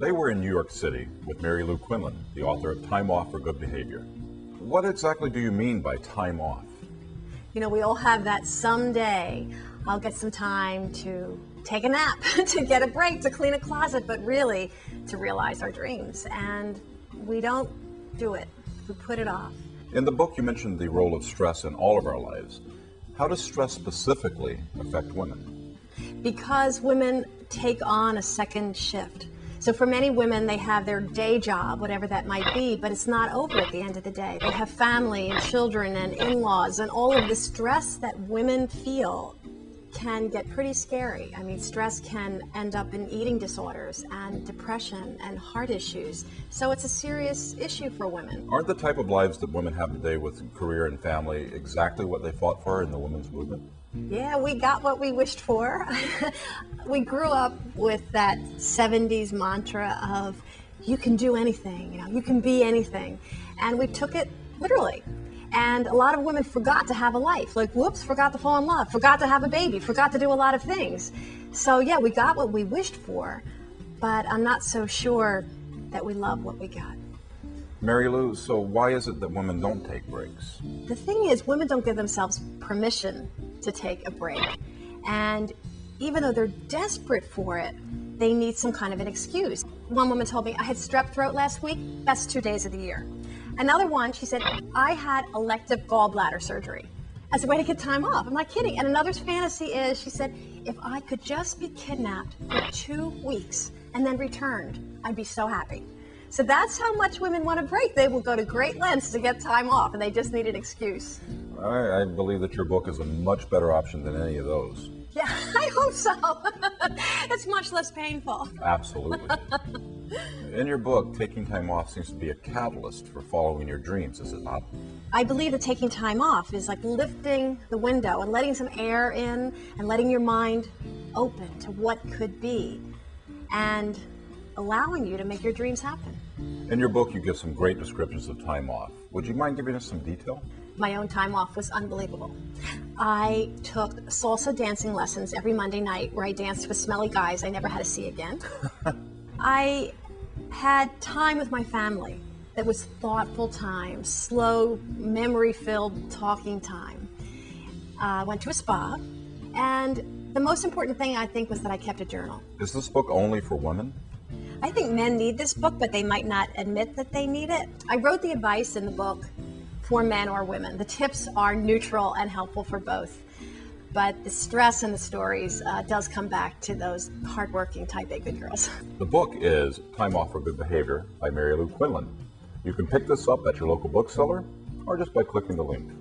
Today we're in New York City with Lou Quinlan, the author of Time Off for Good Behavior. What exactly do you mean by time off? You know, we all have that someday I'll get some time to take a nap, to get a break, to clean a closet, but really to realize our dreams. And we don't do it. We put it off. In the book, you mentioned the role of stress in all of our lives. How does stress specifically affect women? Because women take on a second shift. So for many women, they have their day job, whatever that might be, but it's not over at the end of the day. They have family and children and in-laws, and all of the stress that women feel can get pretty scary. I mean, stress can end up in eating disorders and depression and heart issues. So it's a serious issue for women. Aren't the type of lives that women have today with career and family exactly what they fought for in the women's movement? Yeah, we got what we wished for. We grew up with that 70s mantra of you can do anything, you can be anything. And we took it literally. And a lot of women forgot to have a life. Like, whoops, forgot to fall in love, forgot to have a baby, forgot to do a lot of things. So yeah, we got what we wished for, but I'm not so sure that we love what we got. Mary Lou, so why is it that women don't take breaks? The thing is, women don't give themselves permission to take a break. And even though they're desperate for it, they need some kind of an excuse. One woman told me, I had strep throat last week, best 2 days of the year. Another one, she said, I had elective gallbladder surgery as a way to get time off. I'm not kidding. And another's fantasy is, she said, if I could just be kidnapped for 2 weeks and then returned, I'd be so happy. So that's how much women want a break. They will go to great lengths to get time off, and they just need an excuse. I believe that your book is a much better option than any of those. Yeah, I hope so. It's much less painful. Absolutely. In your book, taking time off seems to be a catalyst for following your dreams, is it not? I believe that taking time off is like lifting the window and letting some air in and letting your mind open to what could be and allowing you to make your dreams happen. In your book, you give some great descriptions of time off. Would you mind giving us some detail? My own time off was unbelievable. I took salsa dancing lessons every Monday night where I danced with smelly guys I never had to see again. I had time with my family that was thoughtful time, slow, memory-filled talking time. Went to a spa, and the most important thing I think was that I kept a journal. Is this book only for women? I think men need this book, but they might not admit that they need it. I wrote the advice in the book for men or women. The tips are neutral and helpful for both. But the stress in the stories does come back to those hardworking type A good girls. The book is Time Off for Good Behavior by Lou Quinlan. You can pick this up at your local bookseller or just by clicking the link.